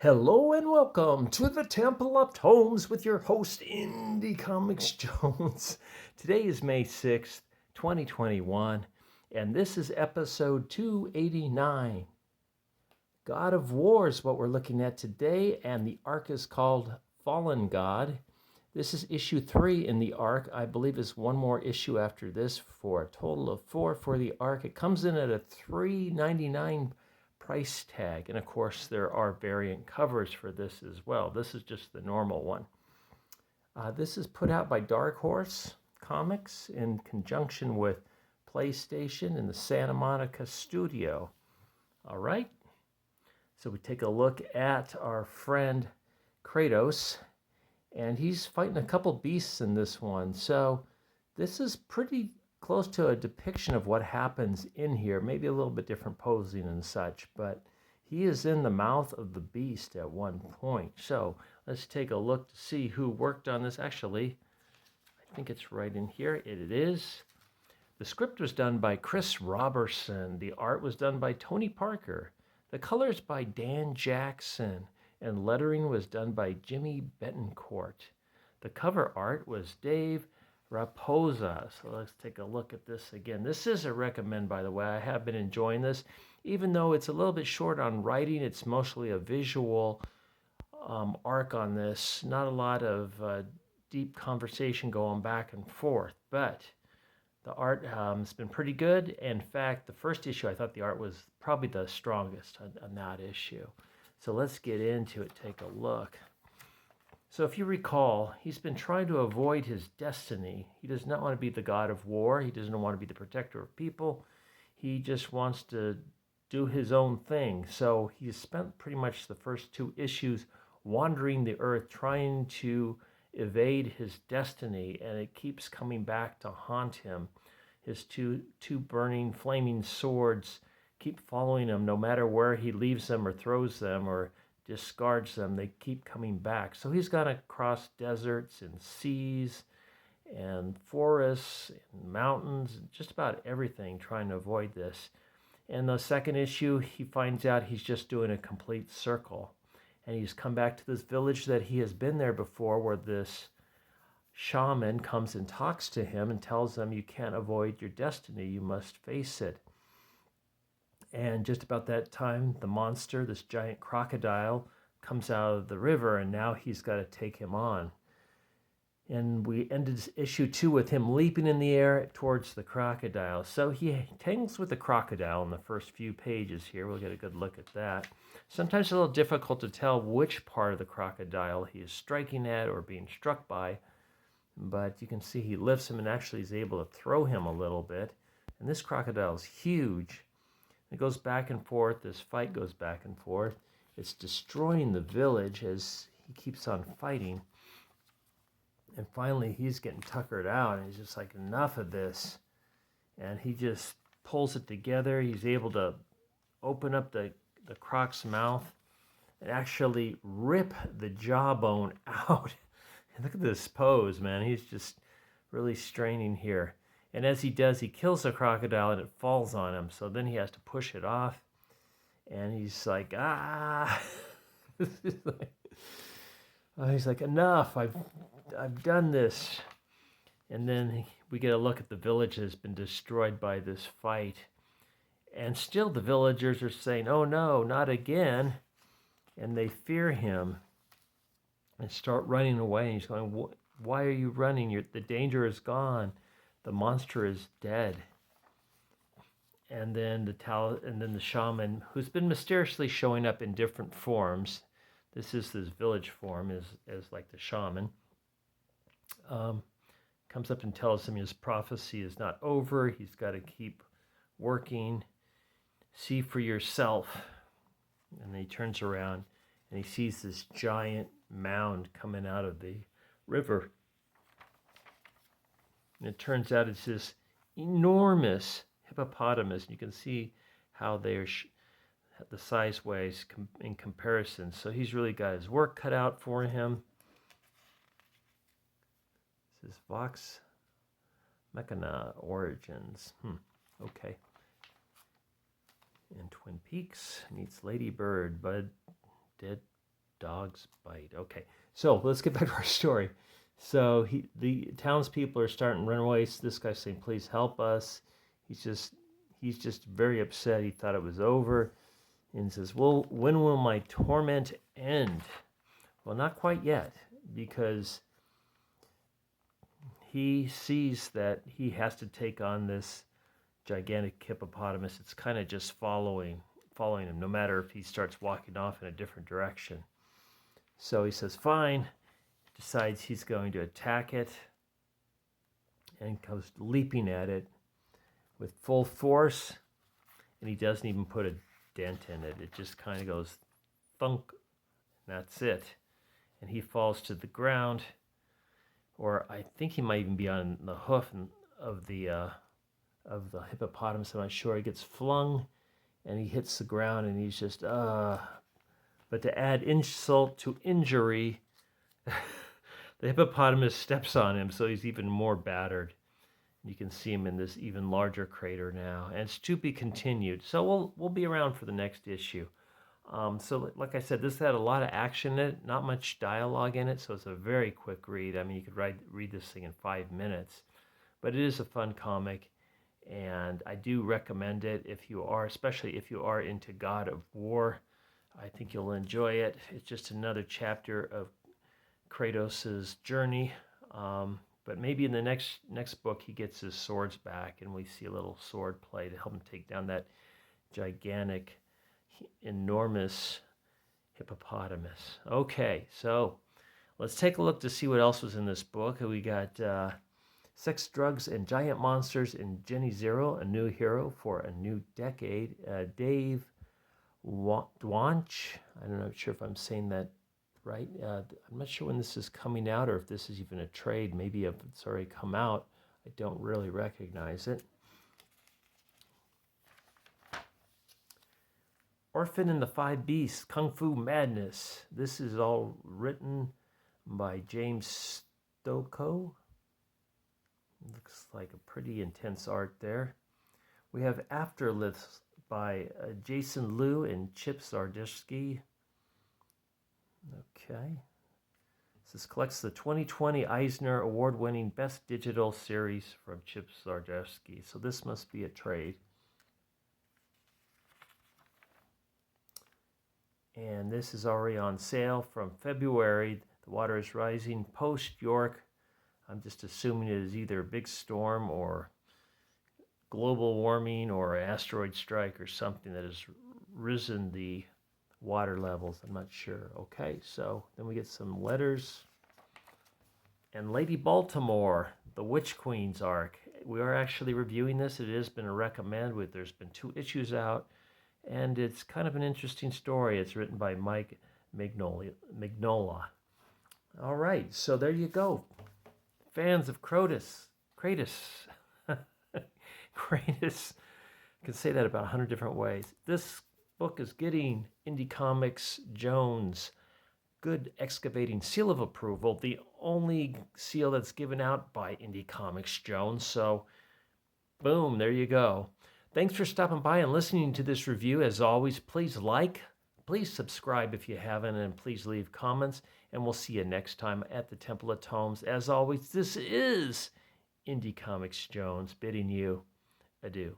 Hello and welcome to the Temple of Tomes with your host, Indie Comics Jones. Today is May 6th, 2021, and this is episode 289. God of War is what we're looking at today, and the arc is called Fallen God. This is issue 3 in the arc. I believe is one more issue after this for a total of 4 for the arc. It comes in at a $3.99 price tag, and of course there are variant covers for this as well. This is just the normal one. This is put out by Dark Horse Comics in conjunction with PlayStation and the Santa Monica studio. All right, so we take a look at our friend Kratos, and he's fighting a couple beasts in this one. So this is pretty close to a depiction of what happens in here, maybe a little bit different posing and such, but he is in the mouth of the beast at one point. So let's take a look to see who worked on this. Actually, I think it's right in here. It is. The script was done by Chris Robertson. The art was done by Tony Parker. The colors by Dan Jackson, and lettering was done by Jimmy Betancourt. The cover art was Dave Raposa. So let's take a look at this again. This is a recommend, by the way. I have been enjoying this. Even though it's a little bit short on writing, it's mostly a visual arc on this. Not a lot of deep conversation going back and forth, but the art has been pretty good. In fact, the first issue, I thought the art was probably the strongest on that issue. So let's get into it, take a look. So if you recall, he's been trying to avoid his destiny. He does not want to be the god of war. He doesn't want to be the protector of people. He just wants to do his own thing. So he's spent pretty much the first 2 issues wandering the earth, trying to evade his destiny, and it keeps coming back to haunt him. His two burning, flaming swords keep following him no matter where he leaves them or throws them or discards them. They keep coming back. So he's got to cross deserts and seas and forests and mountains, just about everything, trying to avoid this. In the second issue, he finds out he's just doing a complete circle. And he's come back to this village that he has been there before, where this shaman comes and talks to him and tells him, you can't avoid your destiny, you must face it. And just about that time, the monster, this giant crocodile, comes out of the river, and now he's got to take him on. And we ended issue 2 with him leaping in the air towards the crocodile. So he tangles with the crocodile in the first few pages here. We'll get a good look at that. Sometimes it's a little difficult to tell which part of the crocodile he is striking at or being struck by, but you can see he lifts him and actually is able to throw him a little bit. And this crocodile is huge. It goes back and forth. This fight goes back and forth. It's destroying the village as he keeps on fighting. And finally, he's getting tuckered out, and he's just like, enough of this. And he just pulls it together. He's able to open up the croc's mouth and actually rip the jawbone out. And look at this pose, man. He's just really straining here. And as he does, he kills the crocodile and it falls on him. So then he has to push it off. And he's like, ah. He's like, enough. I've done this. And then we get a look at the village that has been destroyed by this fight. And still the villagers are saying, oh no, not again. And they fear him and start running away. And he's going, why are you running? The danger is gone. The monster is dead. And then the shaman, who's been mysteriously showing up in different forms. This is his village form, as like the shaman. Comes up and tells him his prophecy is not over. He's got to keep working. See for yourself. And then he turns around and he sees this giant mound coming out of the river. And it turns out it's this enormous hippopotamus. You can see how they're the size ways in comparison. So he's really got his work cut out for him. This is Vox Machina Origins. Okay. And Twin Peaks meets Lady Bird, Bud, Dead dog's bite. Okay, so let's get back to our story. So the townspeople are starting to run away. So this guy's saying, "Please help us." He's just very upset. He thought it was over, and says, "Well, when will my torment end?" Well, not quite yet, because he sees that he has to take on this gigantic hippopotamus. It's kind of just following him, no matter if he starts walking off in a different direction. So he says, "Fine," decides he's going to attack it, and goes leaping at it with full force, and he doesn't even put a dent in it. It just kind of goes thunk, and that's it. And he falls to the ground, or I think he might even be on the hoof of the hippopotamus. I'm not sure. He gets flung, and he hits the ground, and he's just But to add insult to injury, the hippopotamus steps on him, so he's even more battered. You can see him in this even larger crater now, and it's to be continued. So we'll be around for the next issue. So like I said, this had a lot of action in it, not much dialogue in it, so it's a very quick read. I mean, you could read this thing in 5 minutes, but it is a fun comic, and I do recommend it especially if you are into God of War. I think you'll enjoy it. It's just another chapter of Kratos' journey. But maybe in the next book he gets his swords back, and we see a little sword play to help him take down that gigantic, enormous hippopotamus. Okay, so let's take a look to see what else was in this book. We got Sex, Drugs, and Giant Monsters in Jenny Zero, a new hero for a new decade. Dave Dwanch, I'm not sure if I'm saying that right. I'm not sure when this is coming out, or if this is even a trade. Maybe if it's already come out, I don't really recognize it. Orphan and the Five Beasts, Kung Fu Madness. This is all written by James Stokoe. Looks like a pretty intense art there. We have Afterlifts by Jason Liu and Chip Zdarsky. Okay. This collects the 2020 Eisner Award-winning Best Digital Series from Chip Zdarsky. So this must be a trade. And this is already on sale from February. The Water is Rising, post York. I'm just assuming it is either a big storm or global warming or asteroid strike or something that has risen the water levels. I'm not sure. Okay, so then we get some letters. And Lady Baltimore, the Witch Queen's arc. We are actually reviewing this. It has been a recommend. There's been 2 issues out, and it's kind of an interesting story. It's written by Mike Mignola. All right, so there you go. Fans of Kratos. Kratos. I can say that about 100 different ways. This book is getting Indie Comics Jones good excavating seal of approval, the only seal that's given out by Indie Comics Jones. So, boom, there you go. Thanks for stopping by and listening to this review. As always, please please subscribe if you haven't, and please leave comments. And we'll see you next time at the Temple of Tomes. As always, this is Indie Comics Jones bidding you adieu.